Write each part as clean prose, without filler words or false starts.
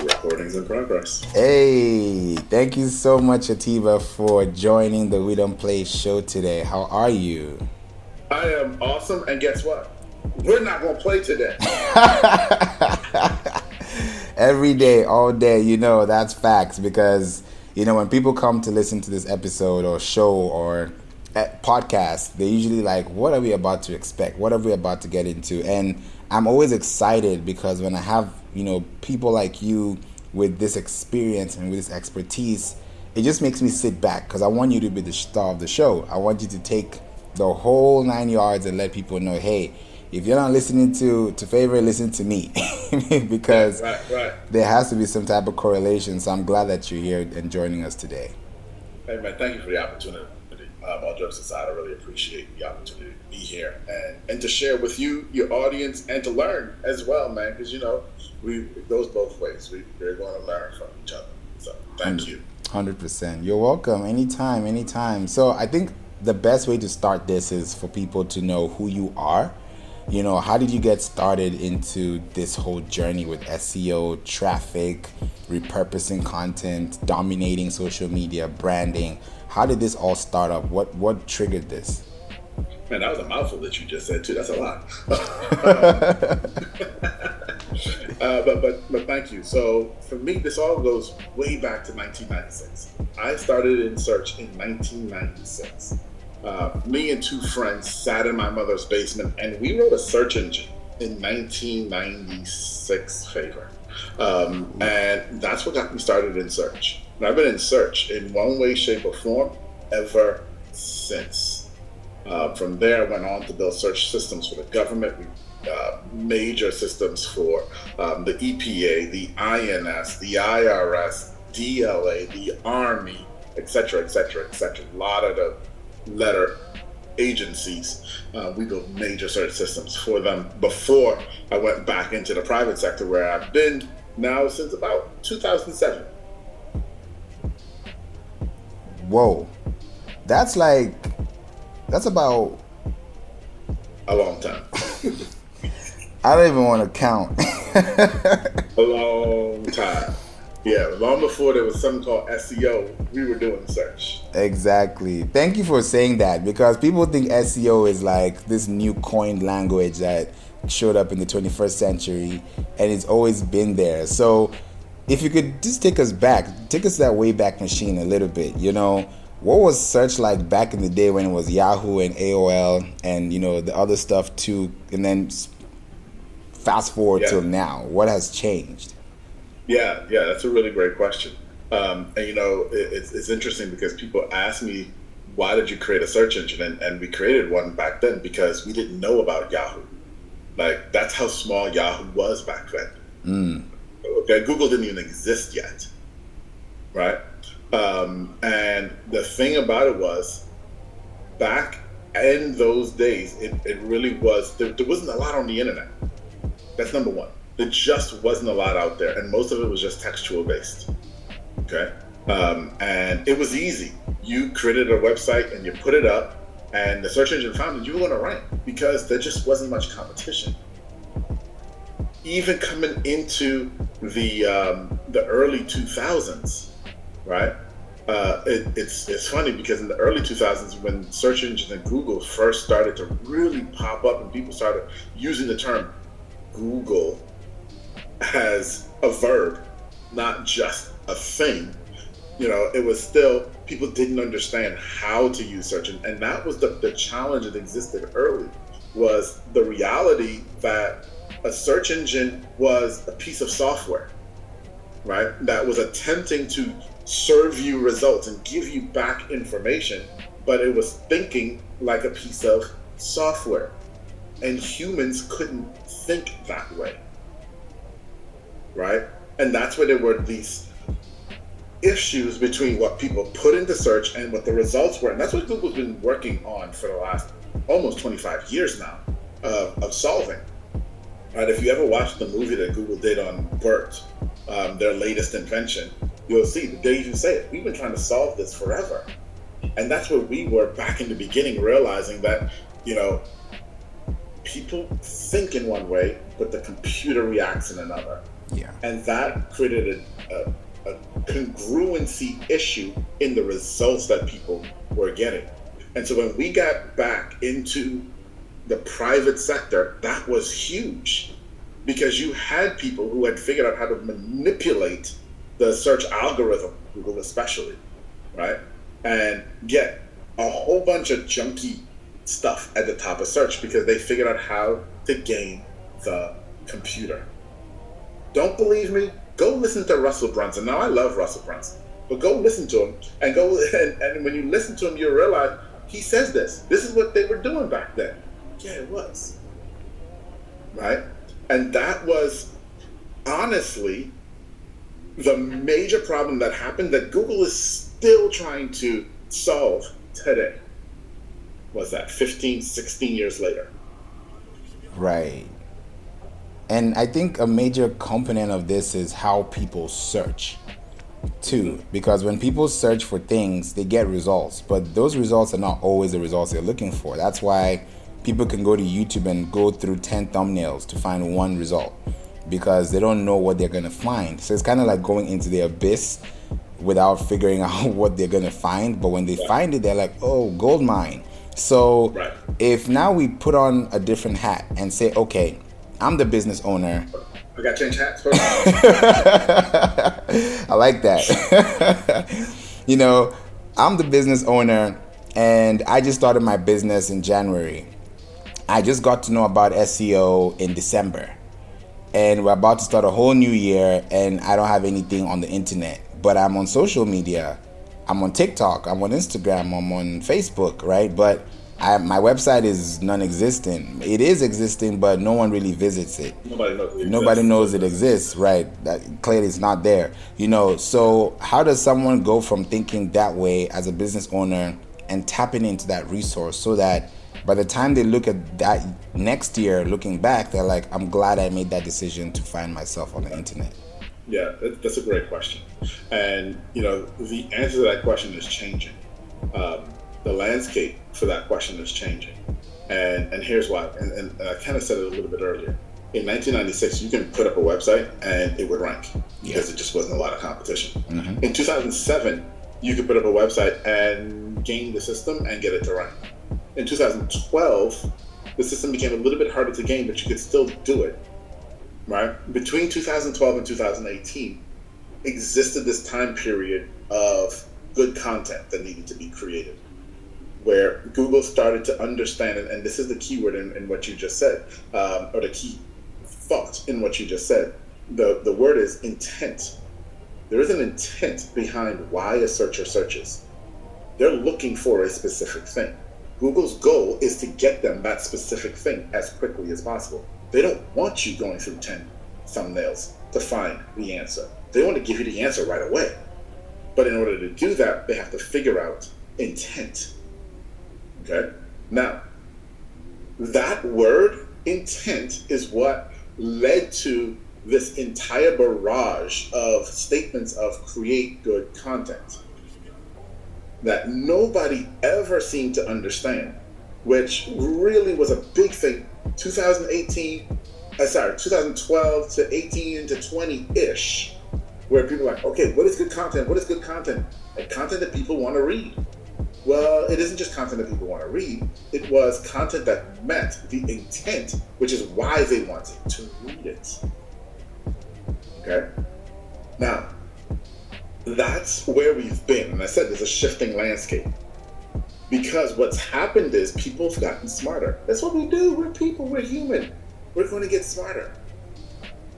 Recordings in progress. Hey, thank you so much, Atiba, for joining the We Don't Play show today. How are you? I am awesome, and guess what? We're not going to play today. Every day, all day, that's facts because, when people come to listen to this episode or show or podcast, they usually like, what are we about to expect? What are we about to get into? And I'm always excited because when I have, people like you with this experience and with this expertise, it just makes me sit back because I want you to be the star of the show. I want you to take the whole 9 yards and let people know, hey, if you're not listening to Favor, listen to me. Because right. There has to be some type of correlation. So I'm glad that you're here and joining us today. Hey, man, thank you for the opportunity. All jokes aside, I really appreciate the opportunity to be here and to share with you, your audience, and to learn as well, man, because, it goes both ways. We're going to learn from each other. So thank you. 100%. You're welcome. Anytime. So I think the best way to start this is for people to know who you are. How did you get started into this whole journey with SEO, traffic, repurposing content, dominating social media, branding? How did this all start up? What triggered this? Man, that was a mouthful that you just said too. That's a lot. But thank you. So for me, this all goes way back to 1996. I started in search in 1996. Me and two friends sat in my mother's basement and we wrote a search engine in 1996, Favor. And that's what got me started in search. And I've been in search in one way, shape, or form ever since. From there, I went on to build search systems for the government, major systems for the EPA, the INS, the IRS, DLA, the Army, etc. A lot of the letter agencies. We built major search systems for them before I went back into the private sector, where I've been now since about 2007. Whoa, that's about a long time. I don't even want to count. A long time. Yeah, long before there was something called SEO, we were doing search. Exactly. Thank you for saying that, because people think SEO is like this new coined language that showed up in the 21st century, and it's always been there. So if you could just take us to that way back machine a little bit, what was search like back in the day when it was Yahoo and AOL and, the other stuff too, and then fast forward till now, what has changed? Yeah, that's a really great question. And it's interesting because people ask me, why did you create a search engine? And we created one back then because we didn't know about Yahoo. Like, that's how small Yahoo was back then. Okay, Google didn't even exist yet, right? And the thing about it was, back in those days, it really was, there wasn't a lot on the internet. That's number one. There just wasn't a lot out there, and most of it was just textual based. Okay, and it was easy. You created a website and you put it up, and the search engine found that you were going to rank because there just wasn't much competition. Even coming into the early 2000s, right? It's funny because in the early 2000s, when search engines and Google first started to really pop up, and people started using the term Google as a verb, not just a thing, it was still, people didn't understand how to use search. And that was the challenge that existed early, was the reality that a search engine was a piece of software, right? That was attempting to serve you results and give you back information, but it was thinking like a piece of software. And humans couldn't think that way, right? And that's where there were these issues between what people put into search and what the results were. And that's what Google's been working on for the last almost 25 years now, of solving. Right? If you ever watched the movie that Google did on BERT, their latest invention, you'll see that they even say it. We've been trying to solve this forever. And that's where we were back in the beginning, realizing that, people think in one way, but the computer reacts in another. Yeah. And that created a congruency issue in the results that people were getting. And so when we got back into the private sector, that was huge, because you had people who had figured out how to manipulate the search algorithm, Google especially, right? And get a whole bunch of junky stuff at the top of search because they figured out how to game the computer. Don't believe me? Go listen to Russell Brunson. Now, I love Russell Brunson, but go listen to him, and and when you listen to him, you realize he says this. This is what they were doing back then. Yeah, it was. Right? And that was honestly the major problem that happened that Google is still trying to solve today. Was that 15, 16 years later? Right. And I think a major component of this is how people search too, because when people search for things, they get results, but those results are not always the results they're looking for. That's why people can go to YouTube and go through 10 thumbnails to find one result, because they don't know what they're going to find. So it's kind of like going into the abyss without figuring out what they're going to find. But when they find it, they're like, oh, gold mine. So if now we put on a different hat and say, okay, I'm the business owner. I got to change hats. I like that. You know, I'm the business owner and I just started my business in January. I just got to know about SEO in December. And we're about to start a whole new year and I don't have anything on the internet. But I'm on social media. I'm on TikTok. I'm on Instagram. I'm on Facebook, right? But my website is non-existent. It is existing, but no one really visits it. Nobody knows it exists, right? That clearly it's not there. You know, so how does someone go from thinking that way as a business owner and tapping into that resource so that by the time they look at that next year, looking back, they're like, I'm glad I made that decision to find myself on the internet? Yeah, that's a great question. And, you know, the answer to that question is changing. The landscape for that question is changing. And here's why. And I kind of said it a little bit earlier. In 1996, you can put up a website and it would rank because it just wasn't a lot of competition. Mm-hmm. In 2007, you could put up a website and game the system and get it to rank. In 2012, the system became a little bit harder to game, but you could still do it. Right? Between 2012 and 2018 existed this time period of good content that needed to be created, where Google started to understand, and this is the key word in what you just said, or the key thought in what you just said. The word is intent. There is an intent behind why a searcher searches. They're looking for a specific thing. Google's goal is to get them that specific thing as quickly as possible. They don't want you going through 10 thumbnails to find the answer. They want to give you the answer right away. But in order to do that, they have to figure out intent. Okay? Now, that word, intent, is what led to this entire barrage of statements of create good content that nobody ever seemed to understand, which really was a big thing. 2012 to 18 to 20-ish, where people are like, okay, what is good content? What is good content? And content that people want to read. Well, it isn't just content that people want to read. It was content that met the intent, which is why they wanted to read it. Okay? Now, that's where we've been. And I said there's a shifting landscape. Because what's happened is people have gotten smarter. That's what we do. We're people. We're human. We're going to get smarter.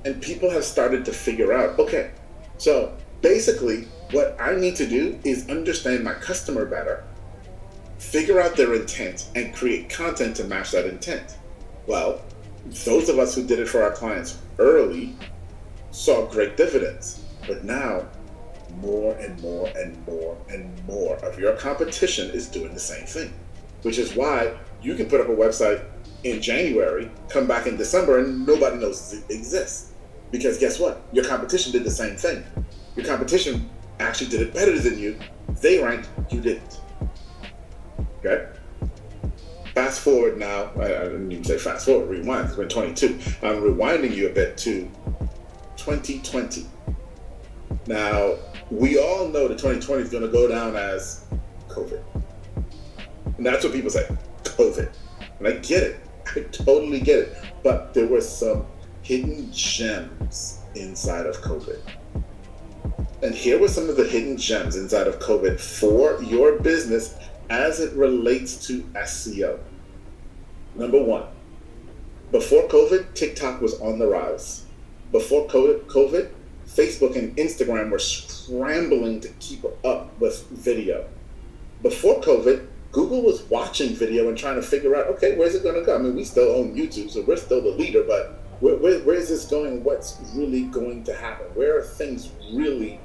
And people have started to figure out, okay, so basically what I need to do is understand my customer better, figure out their intent, and create content to match that intent. Well, those of us who did it for our clients early saw great dividends. But now, more and more and more and more of your competition is doing the same thing, which is why you can put up a website in January, come back in December, and nobody knows it exists. Because guess what? Your competition did the same thing. Your competition actually did it better than you. They ranked, you didn't. Okay? Fast forward now, I didn't even say fast forward, rewind, because we're in 22. I'm rewinding you a bit to 2020. Now, we all know that 2020 is going to go down as COVID. And that's what people say, COVID. And I get it. I totally get it. But there were some hidden gems inside of COVID. And here were some of the hidden gems inside of COVID for your business as it relates to SEO. Number one, before COVID, TikTok was on the rise. Before COVID, Facebook and Instagram were scrambling to keep up with video. Before COVID, Google was watching video and trying to figure out, okay, where's it going to go? I mean, we still own YouTube, so we're still the leader, but where is this going? What's really going to happen? Where are things really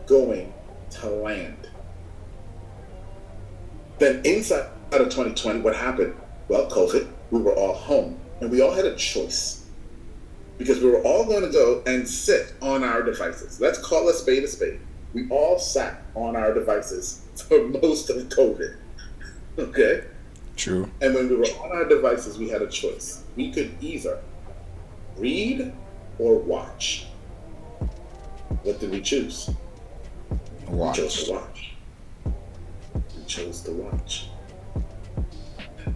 going to land? Then inside of 2020, what happened? Well, COVID, we were all home, and we all had a choice. Because we were all going to go and sit on our devices. Let's call a spade a spade. We all sat on our devices for most of COVID. Okay? True. And when we were on our devices, we had a choice. We could either read or watch. What did we choose? Watch. We chose to watch. We chose to watch.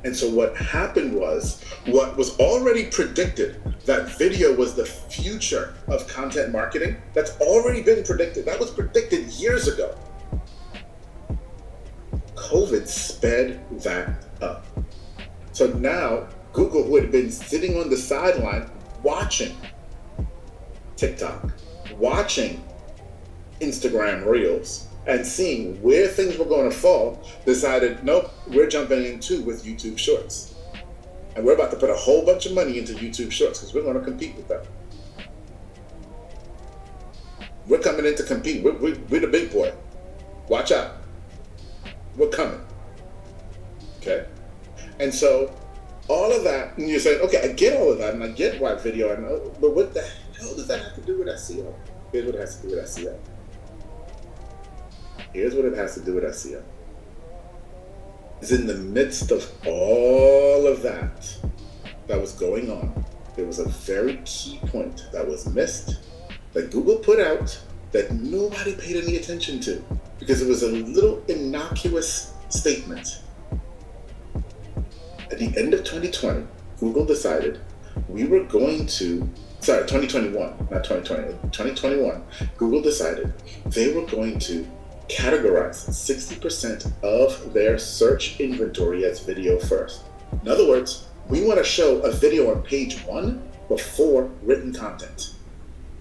And so what happened was, what was already predicted, that video was the future of content marketing, that's already been predicted. That was predicted years ago. COVID sped that up. So now, Google, who had been sitting on the sideline watching TikTok, watching Instagram Reels, and seeing where things were going to fall, decided, nope, we're jumping in too with YouTube Shorts. And we're about to put a whole bunch of money into YouTube Shorts because we're going to compete with them. We're coming in to compete. We're the big boy. Watch out. We're coming. Okay? And so all of that, and you're saying, okay, I get all of that, and I get why video, I know, but what the hell does that have to do with SEO? Here's what it has to do with SEO. Here's what it has to do with SEO. Is in the midst of all of that was going on, there was a very key point that was missed, that Google put out, that nobody paid any attention to, because it was a little innocuous statement. At the end of 2020, Google decided we were going to, 2021, not 2020, 2021, Google decided they were going to categorize 60% of their search inventory as video first. In other words, we want to show a video on page 1 before written content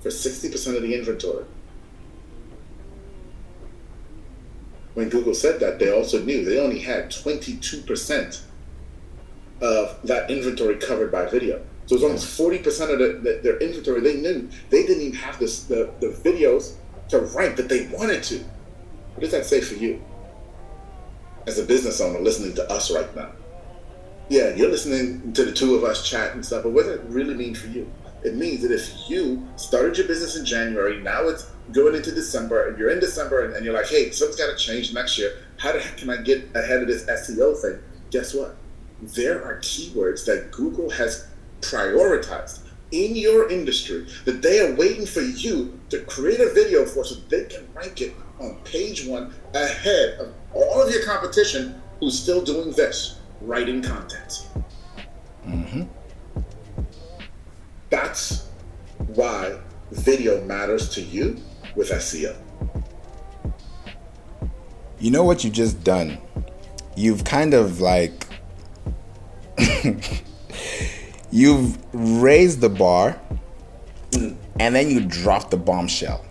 for 60% of the inventory. When Google said that, they also knew they only had 22% of that inventory covered by video. So it was almost 40% of their inventory. They knew they didn't even have the videos to rank that they wanted to. What does that say for you as a business owner listening to us right now? Yeah, you're listening to the two of us chat and stuff, but what does it really mean for you? It means that if you started your business in January, now it's going into December, and you're in December, and you're like, hey, something's got to change next year. How the heck can I get ahead of this SEO thing? Guess what? There are keywords that Google has prioritized in your industry that they are waiting for you to create a video for, so they can rank it on page 1 ahead of all of your competition who's still doing this, writing content. Mm-hmm. That's why video matters to you with SEO. You know what you've just done? You've kind of like you've raised the bar and then you dropped the bombshell.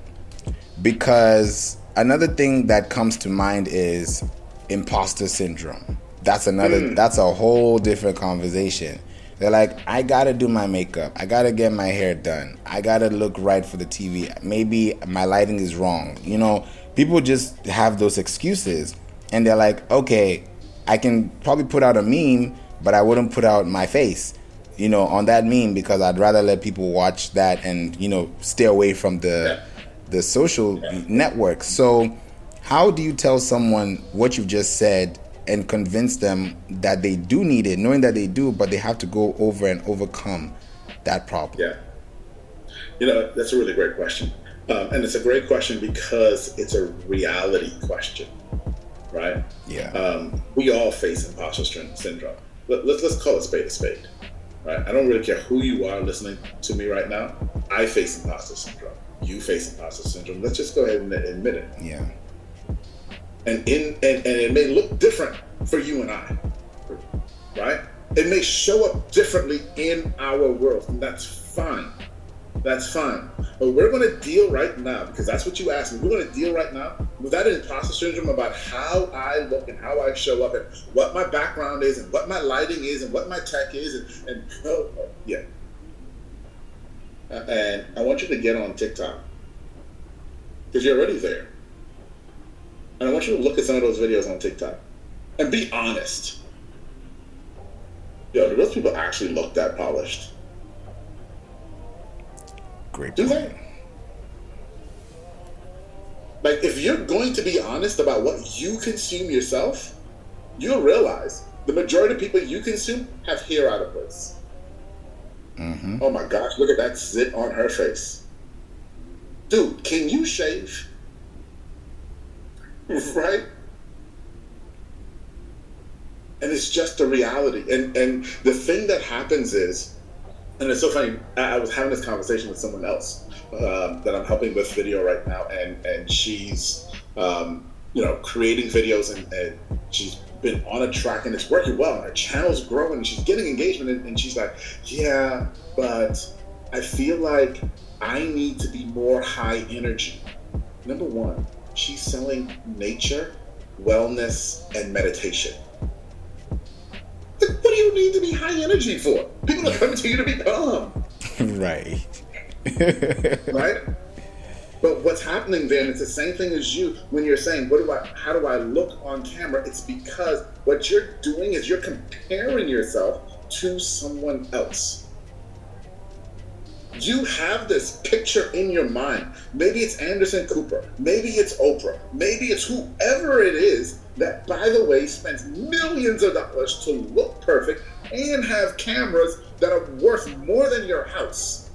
Because another thing that comes to mind is imposter syndrome. That's a whole different conversation. They're like, I gotta do my makeup, I gotta get my hair done, I gotta look right for the TV, maybe my lighting is wrong. You know, people just have those excuses, and they're like, okay, I can probably put out a meme, but I wouldn't put out my face, you know, on that meme, because I'd rather let people watch that and, you know, stay away from the social networks. So how do you tell someone what you've just said and convince them that they do need it, knowing that they do, but they have to go over and overcome that problem? That's a really great question. And it's a great question because it's a reality question, right? Yeah. We all face imposter syndrome. Let's call it spade a spade, right? I don't really care who you are listening to me right now. I face imposter syndrome. You face imposter syndrome. Let's just go ahead and admit it. Yeah. And it may look different for you and I, right? It may show up differently in our world, and that's fine. That's fine. But we're going to deal right now, because that's what you asked me. We're going to deal right now with that imposter syndrome about how I look and how I show up and what my background is and what my lighting is and what my tech is. And I want you to get on TikTok because you're already there. And I want you to look at some of those videos on TikTok and be honest. Do those people actually look that polished? Great. Do they? Like, if you're going to be honest about what you consume yourself, you'll realize the majority of people you consume have hair out of place. Mm-hmm. Oh my gosh, look at that zit on her face. Dude, can you shave? Right? And it's just a reality. And the thing that happens is, and it's so funny, I was having this conversation with someone else that I'm helping with video right now, and she's creating videos, and she's been on a track and it's working well, and her channel's growing and she's getting engagement, and she's like, yeah, but I feel like I need to be more high energy. Number one, she's selling nature, wellness, and meditation. What do you need to be high energy for? People are coming to you to be calm. Right. Right? But what's happening then, it's the same thing as you when you're saying, how do I look on camera? It's because what you're doing is you're comparing yourself to someone else. You have this picture in your mind. Maybe it's Anderson Cooper. Maybe it's Oprah. Maybe it's whoever it is that, by the way, spends millions of dollars to look perfect and have cameras that are worth more than your house.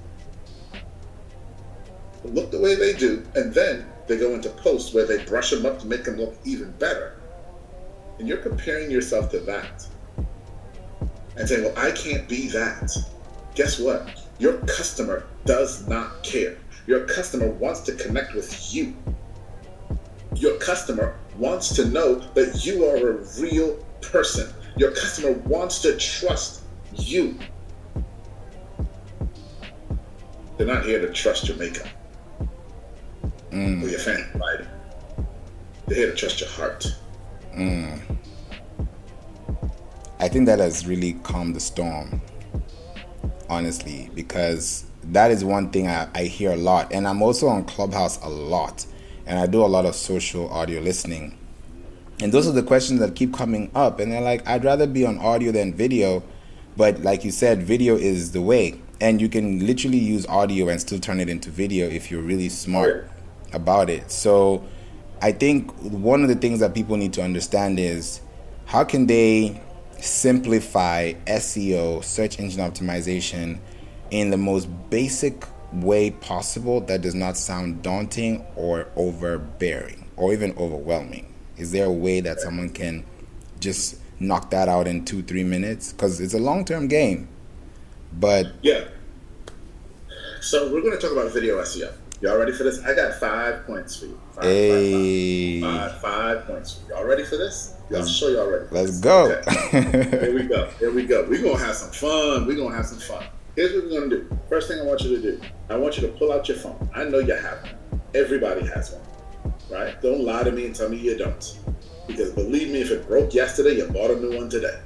Look the way they do, and then they go into posts where they brush them up to make them look even better. And you're comparing yourself to that and saying, well, I can't be that. Guess what? Your customer does not care. Your customer wants to connect with you. Your customer wants to know that you are a real person. Your customer wants to trust you. They're not here to trust your makeup or your fancy lighting. They're here to trust your heart. I think that has really calmed the storm, honestly, because that is one thing I hear a lot. And I'm also on Clubhouse a lot, and I do a lot of social audio listening. And those are the questions that keep coming up. And they're like, I'd rather be on audio than video. But like you said, video is the way. And you can literally use audio and still turn it into video if you're really smart about it. So I think one of the things that people need to understand is how can they simplify SEO, search engine optimization, in the most basic way possible that does not sound daunting or overbearing or even overwhelming. Is there a way that someone can just knock that out in 2-3 minutes? Because it's a long-term game. But yeah. So we're going to talk about video SEO. Y'all ready for this? I got 5 points for you. Five points for you. Y'all ready for this? I'll show y'all ready. Let's go. Okay. Here we go. We're going to have some fun. Here's what we're going to do. First thing I want you to do, I want you to pull out your phone. I know you have one. Everybody has one, right? Don't lie to me and tell me you don't. Because believe me, if it broke yesterday, you bought a new one today.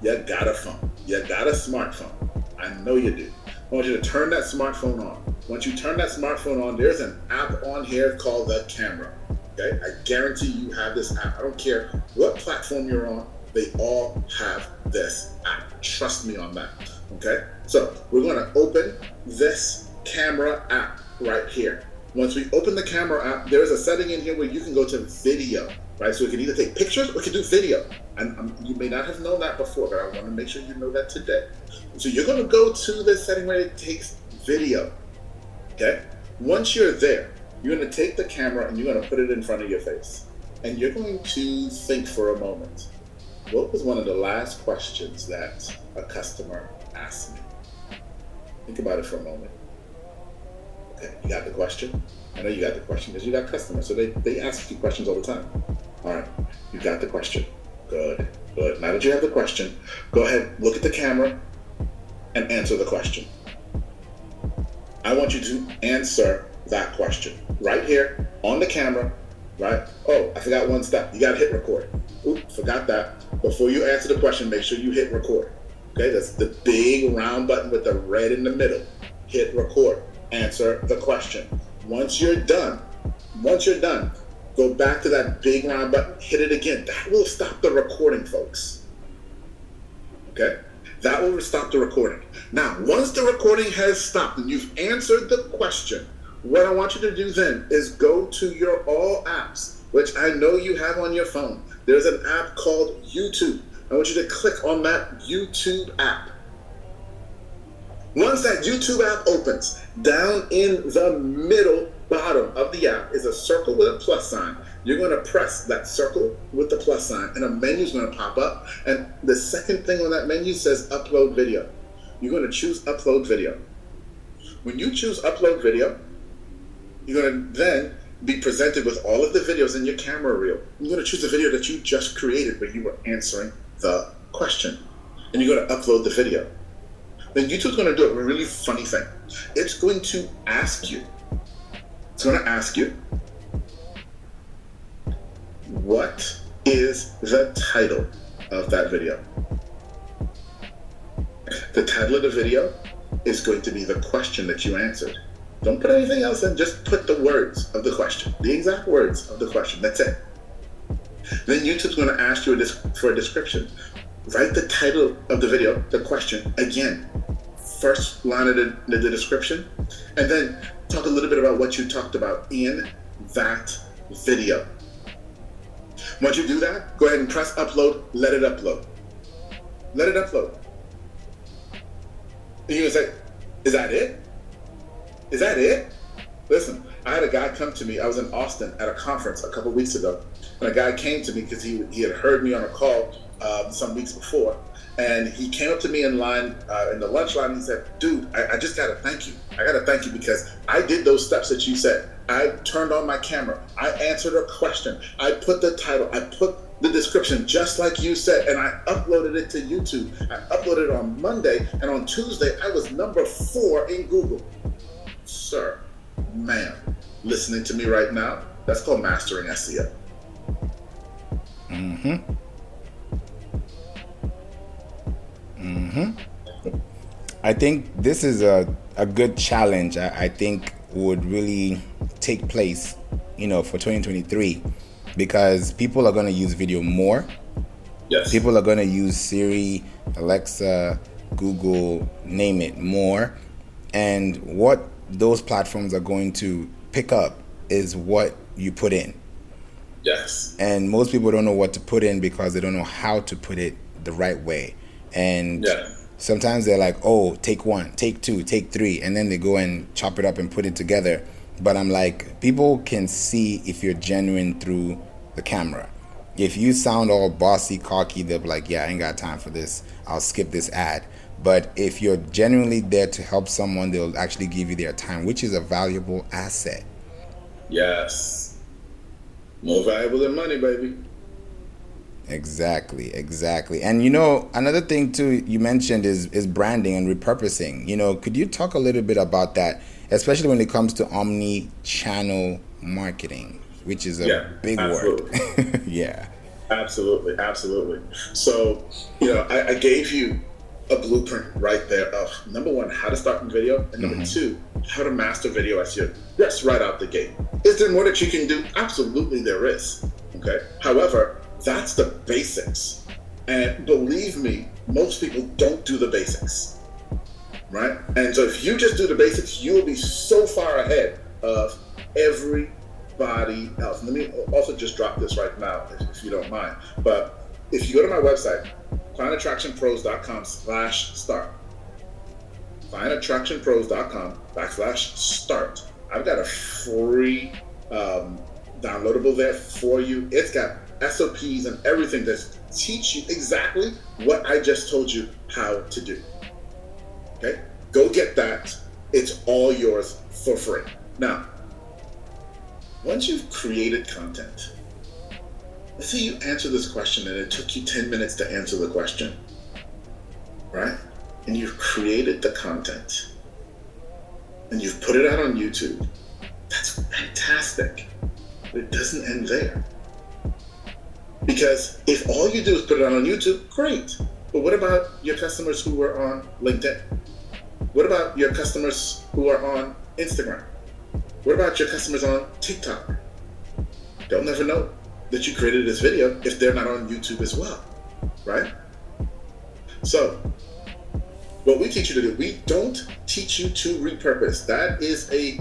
You got a phone. You got a smartphone. I know you do. I want you to turn that smartphone on. Once you turn that smartphone on, there's an app on here called the camera. Okay? I guarantee you have this app. I don't care what platform you're on. They all have this app. Trust me on that. Okay? So we're going to open this camera app right here. Once we open the camera app, there's a setting in here where you can go to video, right? So we can either take pictures or we can do video. And you may not have known that before, but I want to make sure you know that today. So you're going to go to this setting where it takes video. Okay? Once you're there, you're going to take the camera and you're going to put it in front of your face. And you're going to think for a moment, what was one of the last questions that a customer asked me? Think about it for a moment. Okay, you got the question? I know you got the question because you got customers, so they ask you questions all the time. All right, you got the question. Good. Now that you have the question, go ahead, look at the camera, and answer the question. I want you to answer that question right here on the camera, right? Oh, I forgot one step. You got to hit record. Oop, forgot that. Before you answer the question, make sure you hit record. Okay, that's the big round button with the red in the middle. Hit record. Answer the question. Once you're done, go back to that big round button, hit it again. That will stop the recording, folks. Okay? That will stop the recording. Now, once the recording has stopped and you've answered the question, what I want you to do then is go to your all apps, which I know you have on your phone. There's an app called YouTube. I want you to click on that YouTube app. Once that YouTube app opens, down in the middle bottom of the app is a circle with a plus sign. You're going to press that circle with the plus sign and a menu is going to pop up. And the second thing on that menu says upload video. You're going to choose upload video. When you choose upload video, you're going to then be presented with all of the videos in your camera reel. You're going to choose the video that you just created where you were answering the question. And you're going to upload the video. Then YouTube's going to do a really funny thing. It's going to ask you, what is the title of that video? The title of the video is going to be the question that you answered. Don't put anything else in, just put the words of the question, the exact words of the question, that's it. Then YouTube's going to ask you for a description. Write the title of the video, the question, again. First line of the description, and then talk a little bit about what you talked about in that video. Once you do that, go ahead and press upload, let it upload. Let it upload. And you're gonna say, is that it? Is that it? Listen, I had a guy come to me, I was in Austin at a conference a couple weeks ago, and a guy came to me because he had heard me on a call some weeks before. And he came up to me in line, in the lunch line, and he said, dude, I just gotta thank you. I gotta thank you because I did those steps that you said. I turned on my camera. I answered a question. I put the title. I put the description just like you said, and I uploaded it to YouTube. I uploaded it on Monday, and on Tuesday, I was number 4 in Google. Sir, ma'am, listening to me right now, that's called mastering SEO. Mm-hmm. I think this is a good challenge. I think would really take place, for 2023, because people are going to use video more. Yes. People are going to use Siri, Alexa, Google, name it, more. And what those platforms are going to pick up is what you put in. Yes. And most people don't know what to put in because they don't know how to put it the right way. And sometimes they're like, oh, take 1, take 2, take 3, and then they go and chop it up and put it together. But I'm like, people can see if you're genuine through the camera. If you sound all bossy, cocky, they'll be like, yeah, I ain't got time for this. I'll skip this ad. But if you're genuinely there to help someone, they'll actually give you their time, which is a valuable asset. Yes. More valuable than money, baby. Exactly. And another thing too you mentioned is branding and repurposing. Could you talk a little bit about that, especially when it comes to omni-channel marketing, which is a big word. Yeah. Absolutely. So, I gave you a blueprint right there of number 1, how to start in video, and number 2, how to master video SEO. That's right out the gate. Is there more that you can do? Absolutely there is. Okay. However, that's the basics. And believe me, most people don't do the basics, right? And so if you just do the basics, you will be so far ahead of everybody else. Let me also just drop this right now, if you don't mind. But if you go to my website, clientattractionpros.com/start, findattractionpros.com/start. I've got a free downloadable there for you. It's got SOPs and everything that teach you exactly what I just told you how to do. Okay? Go get that. It's all yours for free. Now, once you've created content, let's say you answer this question and it took you 10 minutes to answer the question, right? And you've created the content and you've put it out on YouTube. That's fantastic. But it doesn't end there. Because if all you do is put it out on YouTube, great. But what about your customers who are on LinkedIn? What about your customers who are on Instagram? What about your customers on TikTok? They'll never know that you created this video if they're not on YouTube as well, right? So, what we teach you to do, we don't teach you to repurpose. That is a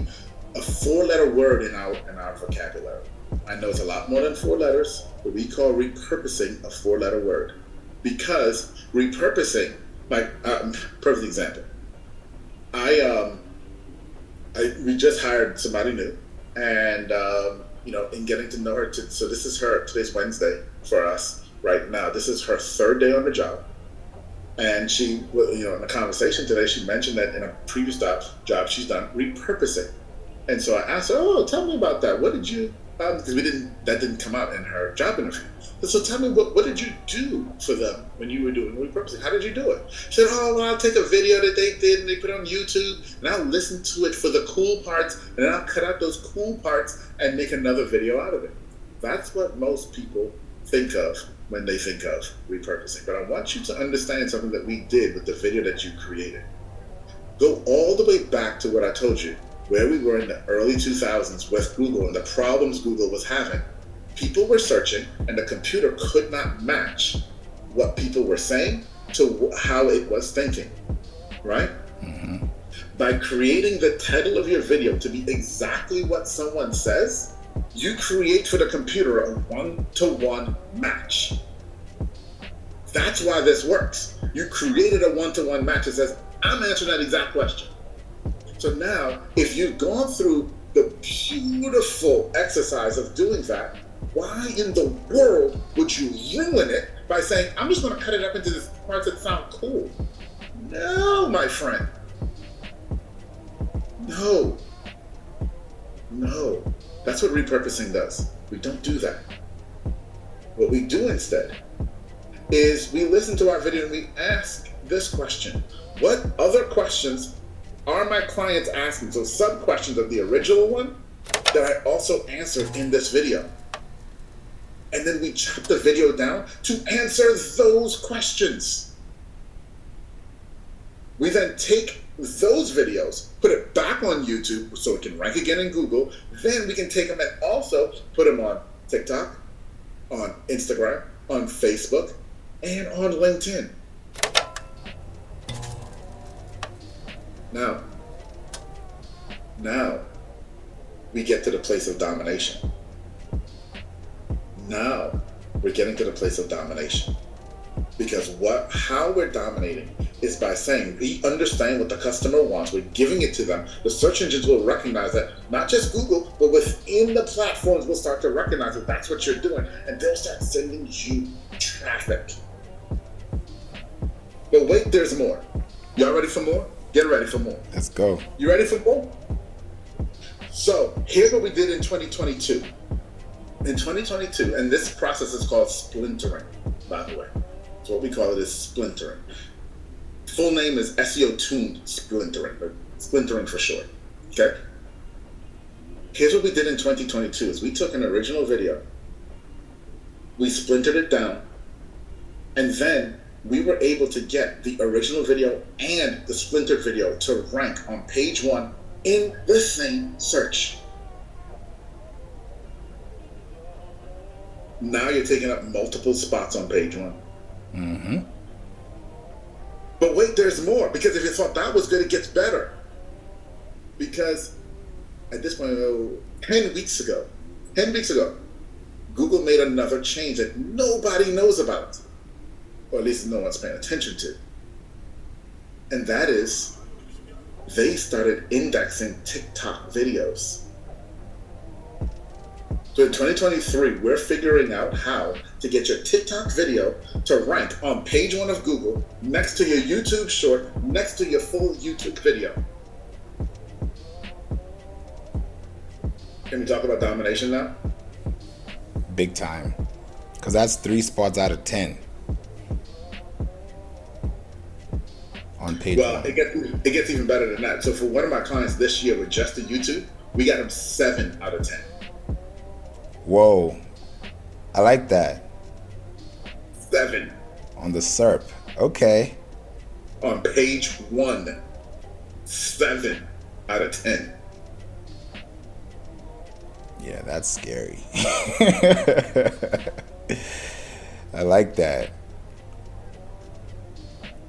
4-letter word in our vocabulary. I know it's a lot more than 4 letters, but we call repurposing a 4-letter word. Because repurposing, like, perfect example. We just hired somebody new, and in getting to know her, so this is today's Wednesday for us right now. This is her 3rd day on the job, and she, in a conversation today, she mentioned that in a previous job she's done repurposing, and so I asked her, "Oh, tell me about that. What did you?" Because that didn't come out in her job interview. So tell me, what did you do for them when you were doing repurposing? How did you do it? She said, well, I'll take a video that they did and they put it on YouTube, and I'll listen to it for the cool parts, and then I'll cut out those cool parts and make another video out of it. That's what most people think of when they think of repurposing. But I want you to understand something that we did with the video that you created. Go all the way back to what I told you, where we were in the early 2000s with Google and the problems Google was having. People were searching and the computer could not match what people were saying to how it was thinking, right? Mm-hmm. By creating the title of your video to be exactly what someone says, you create for the computer a 1-to-1 match. That's why this works. You created a 1-to-1 match that says, I'm answering that exact question. So now, if you've gone through the beautiful exercise of doing that, why in the world would you ruin it by saying, I'm just going to cut it up into the parts that sound cool? No, my friend. No. That's what repurposing does. We don't do that. What we do instead is we listen to our video and we ask this question. What other questions are my clients asking? So sub-questions of the original one that I also answered in this video. And then we chop the video down to answer those questions. We then take those videos, put it back on YouTube so it can rank again in Google. Then we can take them and also put them on TikTok, on Instagram, on Facebook, and on LinkedIn. Now, we get to the place of domination. Now, we're getting to the place of domination. Because how we're dominating is by saying we understand what the customer wants. We're giving it to them. The search engines will recognize that. Not just Google, but within the platforms will start to recognize that that's what you're doing. And they'll start sending you traffic. But wait, there's more. Y'all ready for more? Get ready for more. Let's go. You ready for more? So here's what we did in 2022. In 2022, and this process is called splintering, by the way. So what we call it is splintering. Full name is SEO tuned splintering, but splintering for short. Okay? Here's what we did in 2022 is we took an original video, we splintered it down, and then we were able to get the original video and the splintered video to rank on page 1 in the same search. Now you're taking up multiple spots on page 1. Mm-hmm. But wait, there's more, because if you thought that was good, it gets better. Because at this point, 10 weeks ago, Google made another change that nobody knows about, or at least no one's paying attention to. And that is they started indexing TikTok videos. So in 2023, we're figuring out how to get your TikTok video to rank on page 1 of Google, next to your YouTube short, next to your full YouTube video. Can we talk about domination now? Big time. Because that's 3 spots out of 10 on page 1. It gets even better than that. So for one of my clients this year with just the YouTube, we got him 7 out of 10. Whoa, I like that. 7 on the SERP. Okay. On page 1, 7 out of 10. Yeah, that's scary. I like that.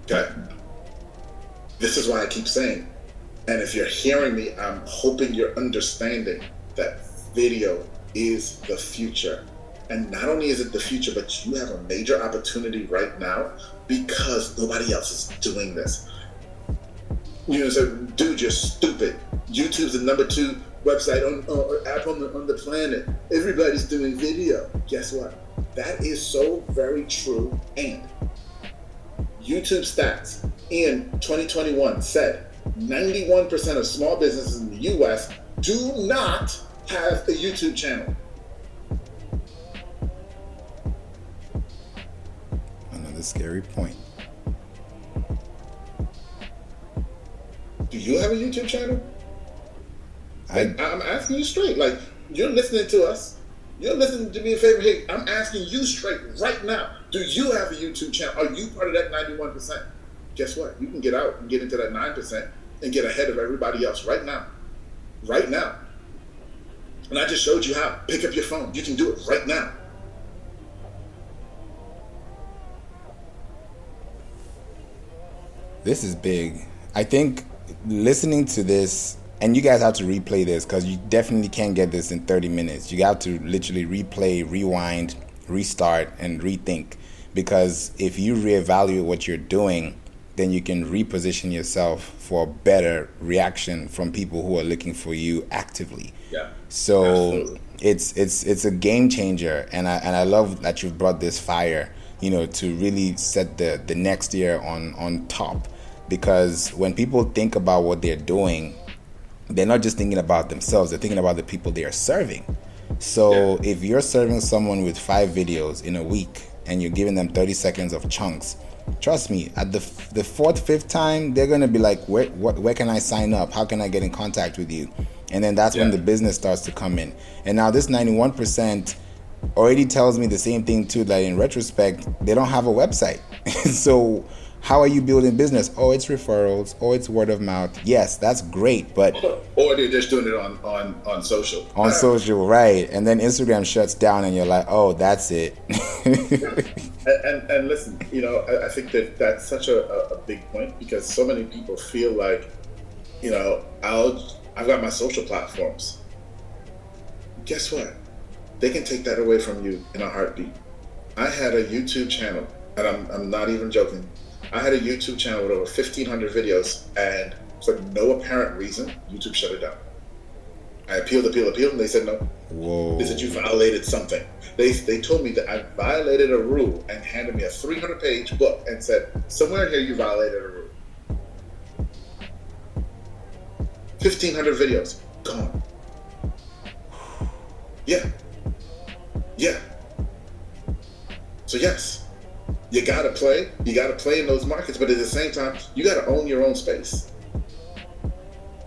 Okay. This is why I keep saying, and if you're hearing me, I'm hoping you're understanding that video is the future. And not only is it the future, but you have a major opportunity right now because nobody else is doing this. You know, so dude, you're stupid. YouTube's the number 2 website or app on the planet. Everybody's doing video. Guess what? That is so very true. And YouTube stats in 2021 said 91% of small businesses in the US do not have a YouTube channel. Another scary point. Do you have a YouTube channel? I'm asking you straight. Like, you're listening to us. You're listening to me a favor. Hey, I'm asking you straight right now. Do you have a YouTube channel? Are you part of that 91%? Guess what? You can get out and get into that 9% and get ahead of everybody else right now. Right now. And I just showed you how. Pick up your phone. You can do it right now. This is big. I think listening to this, and you guys have to replay this because you definitely can't get this in 30 minutes. You have to literally replay, rewind, restart, and rethink. Because if you reevaluate what you're doing, then you can reposition yourself for a better reaction from people who are looking for you actively. Yeah. So it's a game changer, and I love that you've brought this fire, to really set the next year on top. Because when people think about what they're doing, they're not just thinking about themselves, they're thinking about the people they are serving. So if you're serving someone with 5 videos in a week and you're giving them 30 seconds of chunks, trust me, at the 4th, 5th time, they're going to be like, where can I sign up? How can I get in contact with you? And then that's when the business starts to come in. And now this 91% already tells me the same thing too, that in retrospect, they don't have a website. So how are you building business? Oh, it's referrals. Oh, it's word of mouth. Yes, that's great, but or they're just doing it on social. On social, right? And then Instagram shuts down, and you're like, oh, that's it. and listen, I think that's such a big point, because so many people feel like, I've got my social platforms. Guess what? They can take that away from you in a heartbeat. I had a YouTube channel, and I'm not even joking. I had a YouTube channel with over 1,500 videos, and for no apparent reason, YouTube shut it down. I appealed, and they said no. Whoa. They said you violated something. They told me that I violated a rule and handed me a 300-page book and said, somewhere here you violated a rule. 1,500 videos, gone. Yeah. So yes, you gotta play in those markets, but at the same time, you gotta own your own space.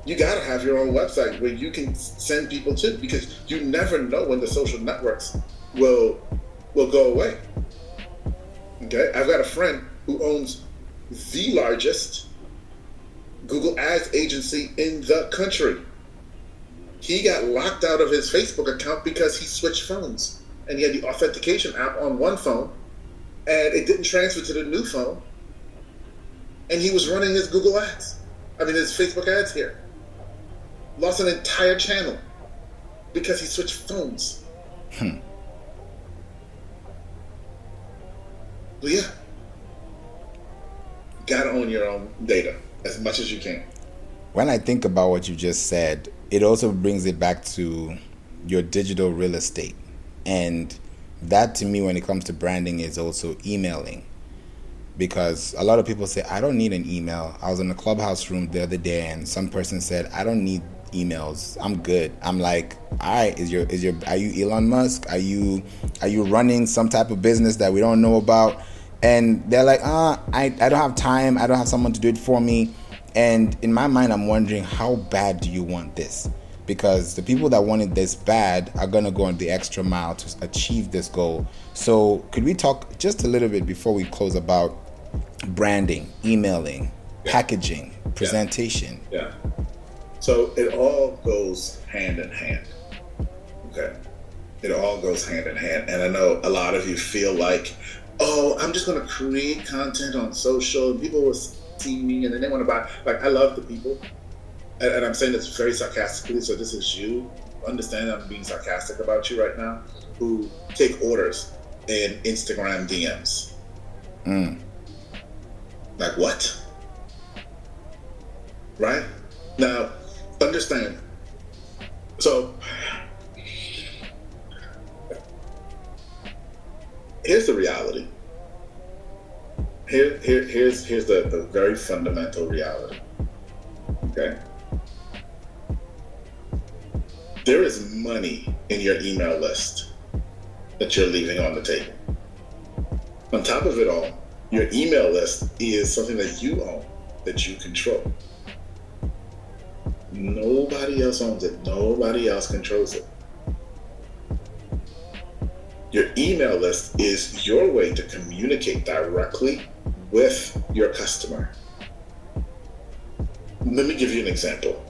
You gotta have your own website where you can send people to, because you never know when the social networks will go away. Okay, I've got a friend who owns the largest Google Ads agency in the country. He got locked out of his Facebook account because he switched phones, and he had the authentication app on one phone, and it didn't transfer to the new phone, and he was running his Google Ads. His Facebook ads here. Lost an entire channel because he switched phones. So yeah, gotta own your own data as much as you can. when I think about what you just said, it also brings it back to your digital real estate. And that to me, when it comes to branding, is also emailing. Because a lot of people say, I don't need an email. I was in a Clubhouse room the other day and some person said, I don't need emails. I'm good. I'm like, all right, are you Elon Musk? Are you running some type of business that we don't know about? And they're like, I don't have time. I don't have someone to do it for me. And in my mind, I'm wondering, how bad do you want this? Because the people that want it this bad are going to go on the extra mile to achieve this goal. So could we talk just a little bit before we close about branding, emailing, packaging, presentation? Yeah. So it all goes hand in hand. Okay. It all goes hand in hand. And I know a lot of you feel like, oh, I'm just going to create content on social and people will see me and then they want to buy. Like, I love the people. And I'm saying this very sarcastically, so this is you. Understand I'm being sarcastic about you right now, who take orders in Instagram DMs. Like, what? Right? Now, understand. So, here's the reality. Here's the very fundamental reality. Okay? There is money in your email list that you're leaving on the table. On top of it all, your email list is something that you own, that you control. Nobody else owns it. Nobody else controls it. Your email list is your way to communicate directly with your customer. Let me give you an example.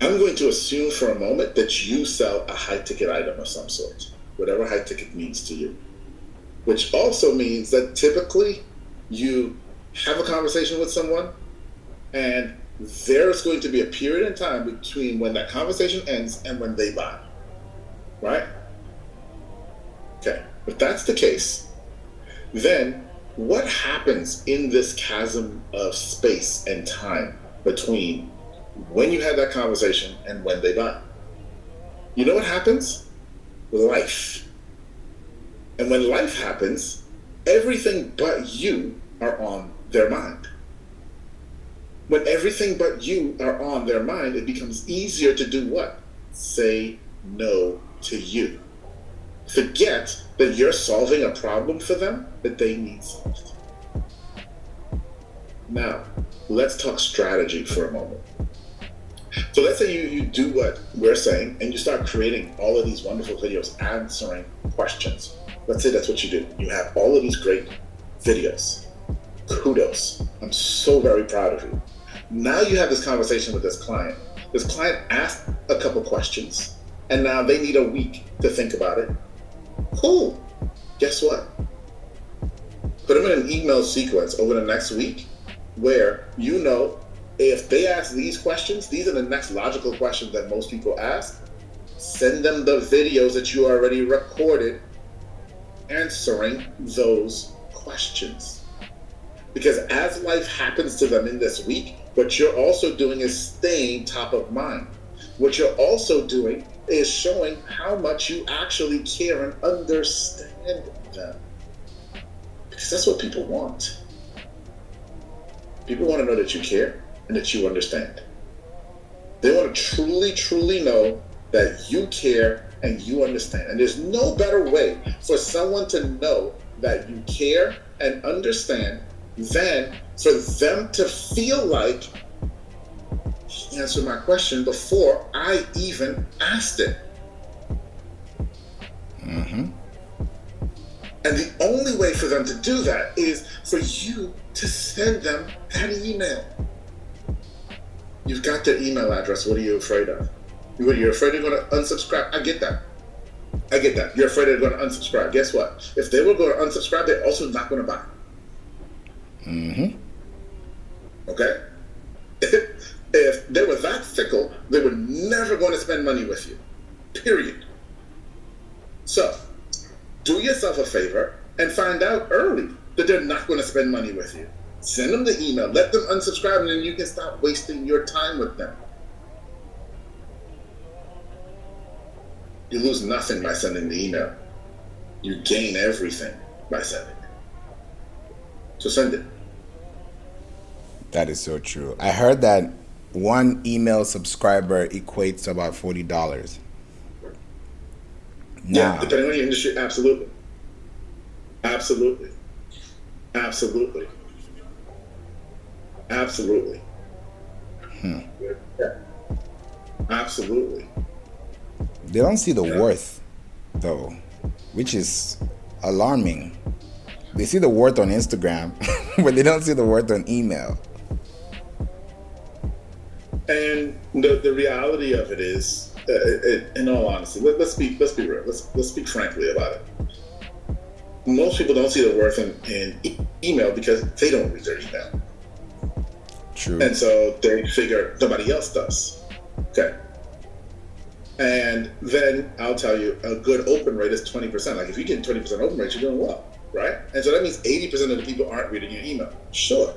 I'm going to assume for a moment that you sell a high-ticket item of some sort, whatever high-ticket means to you, which also means that typically you have a conversation with someone and there's going to be a period in time between when that conversation ends and when they buy, right? Okay, if that's the case, then what happens in this chasm of space and time between when you had that conversation and when they buy? You know what happens? Life. And when life happens, everything but you are on their mind. When everything but you are on their mind, it becomes easier to do what? Say no to you. Forget that you're solving a problem for them that they need solved. Now, let's talk strategy for a moment. So let's say you do what we're saying and you start creating all of these wonderful videos answering questions. Let's say that's what you do. You have all of these great videos. Kudos. I'm so very proud of you. Now you have this conversation with this client. This client asked a couple questions and now they need a week to think about it. Cool. Guess what? Put them in an email sequence over the next week where you know if they ask these questions, these are the next logical questions that most people ask. Send them the videos that you already recorded answering those questions. Because as life happens to them in this week, what you're also doing is staying top of mind. What you're also doing is showing how much you actually care and understand them. Because that's what people want. People want to know that you care and that you understand. They want to truly, truly know that you care and you understand. And there's no better way for someone to know that you care and understand than for them to feel like, he answered my question before I even asked it. And the only way for them to do that is for you to send them that email. You've got their email address. What are you afraid of? You're afraid they're going to unsubscribe. I get that. You're afraid they're going to unsubscribe. Guess what? If they were going to unsubscribe, they're also not going to buy. Okay? If they were that fickle, they were never going to spend money with you. Period. So, do yourself a favor and find out early that they're not going to spend money with you. Send them the email. Let them unsubscribe, and then you can stop wasting your time with them. You lose nothing by sending the email. You gain everything by sending it. So send it. That is so true. I heard that one email subscriber equates to about $40. Yeah, depending on your industry, absolutely. Absolutely. Absolutely. Absolutely. Yeah. Absolutely. They don't see the worth, though, which is alarming. They see the worth on Instagram, but they don't see the worth on email. And the reality of it is, in all honesty, let's be real. Let's speak frankly about it. Most people don't see the worth in email because they don't read their email. True. And so they figure nobody else does. Okay. And then I'll tell you, a good open rate is 20%. Like if you get 20% open rate, you're doing well, right? And so that means 80% of the people aren't reading your email. Sure.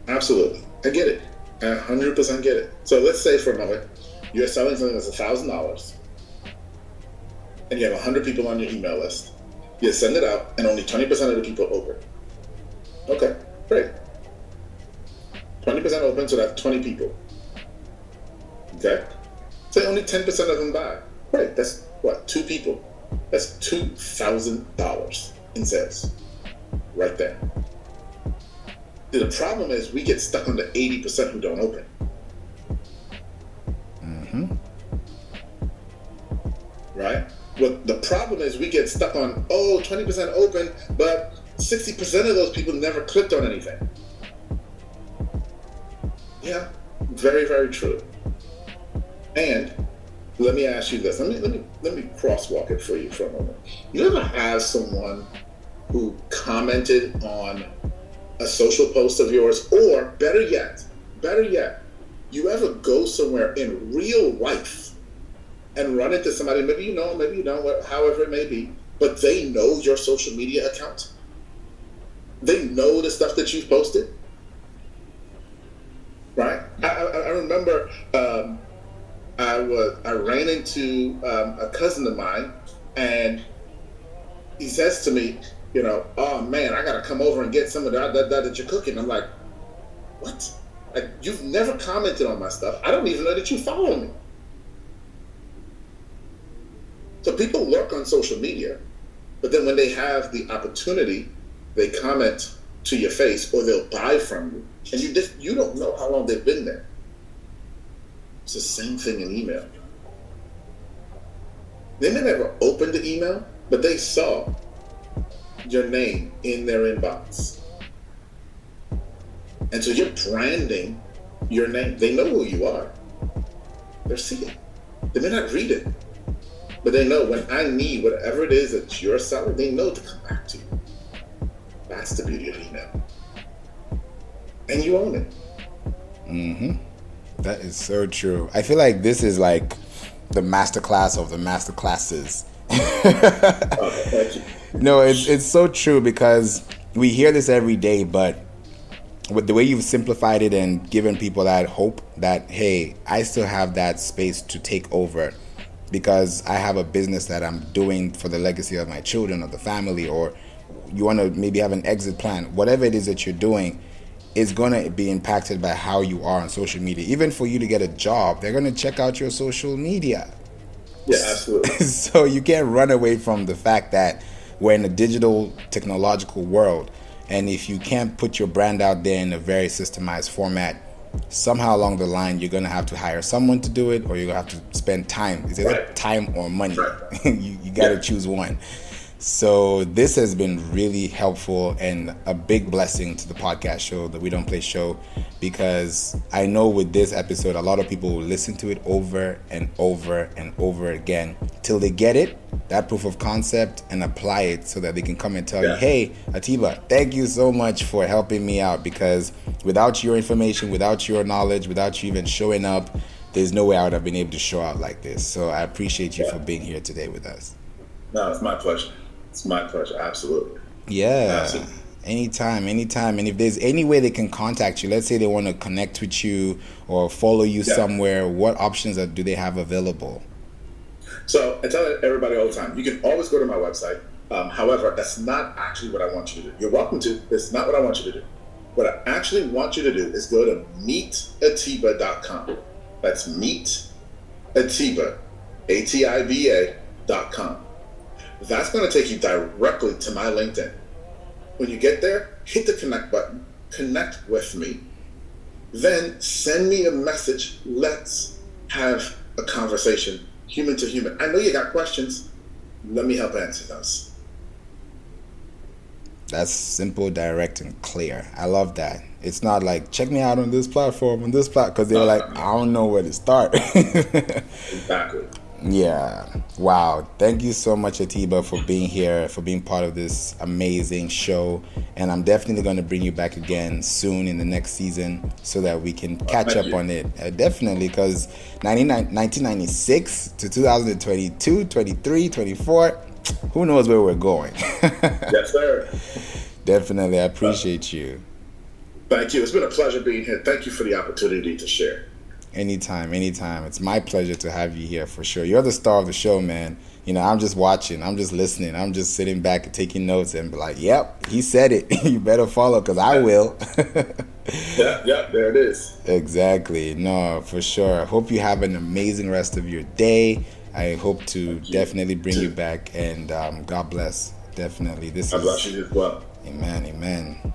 Absolutely. I get it. I 100% get it. So let's say for a moment, you're selling something that's $1,000 and you have 100 people on your email list. You send it out and only 20% of the people open. Okay, great. 20% open, so that's 20 people. Okay? So only 10% of them buy. Great, that's what, 2 people? That's $2,000 in sales right there. The problem is we get stuck on the 80% who don't open. Right? Well, the problem is we get stuck on, 20% open, but 60% of those people never clicked on anything. Yeah, very, very true. And let me ask you this. Let me crosswalk it for you for a moment. You ever have someone who commented on a social post of yours, or better yet, you ever go somewhere in real life and run into somebody, maybe you know, maybe you don't, however it may be, but they know your social media account? They know the stuff that you've posted, right? I remember I ran into a cousin of mine, and he says to me, oh man, I gotta come over and get some of that you're cooking. I'm like, what? Like, you've never commented on my stuff. I don't even know that you follow me. So people lurk on social media, but then when they have the opportunity, they comment to your face or they'll buy from you, and you don't know how long they've been there. It's the same thing in email. They may never open the email, but they saw your name in their inbox. And so you're branding your name. They know who you are. They're seeing it. They may not read it, but they know when I need whatever it is that you're selling, they know to come back to you. That's the beauty of email. And you own it. That is so true. I feel like this is like the masterclass of the masterclasses. Thank you. No, it's so true, because we hear this every day, but with the way you've simplified it and given people that hope that, hey, I still have that space to take over because I have a business that I'm doing for the legacy of my children or the family, or you want to maybe have an exit plan, whatever it is that you're doing is going to be impacted by how you are on social media. Even for you to get a job, they're going to check out your social media. Yeah, absolutely. So you can't run away from the fact that we're in a digital technological world, and if you can't put your brand out there in a very systemized format, somehow along the line you're going to have to hire someone to do it, or you're going to have to spend time. Is it time or money? You got to choose one. So this has been really helpful and a big blessing to the podcast show, the We Don't Play show, because I know with this episode, a lot of people will listen to it over and over and over again till they get it, that proof of concept, and apply it so that they can come and tell you, hey, Atiba, thank you so much for helping me out, because without your information, without your knowledge, without you even showing up, there's no way I would have been able to show out like this. So I appreciate you for being here today with us. No, it's my pleasure. It's my pleasure. Absolutely. Yeah. Absolutely. Anytime. And if there's any way they can contact you, let's say they want to connect with you or follow you somewhere, what options do they have available? So I tell everybody all the time, you can always go to my website. However, that's not actually what I want you to do. You're welcome to. It's not what I want you to do. What I actually want you to do is go to meetatiba.com. That's meetatiba, ATIBA.com. That's going to take you directly to my LinkedIn. When you get there, hit the connect button, connect with me, then send me a message. Let's have a conversation, human to human. I know you got questions. Let me help answer those. That's simple, direct, and clear. I love that. It's not like, check me out on this platform, because they're like, I don't know where to start. Exactly. Yeah. Wow. Thank you so much, Atiba, for being here, for being part of this amazing show. And I'm definitely going to bring you back again soon in the next season so that we can catch up on it. Definitely, because 1996 to 2022, 23, 24, who knows where we're going. Yes, sir. Definitely. I appreciate you. Thank you. It's been a pleasure being here. Thank you for the opportunity to share. Anytime. It's my pleasure to have you here for sure. You're the star of the show, man. You know, I'm just watching. I'm just listening. I'm just sitting back and taking notes and be like, yep, he said it. You better follow because I will. Yeah, there it is. Exactly. No, for sure. Hope you have an amazing rest of your day. I hope to definitely bring you back, and God bless. Definitely. God bless you as well. Amen.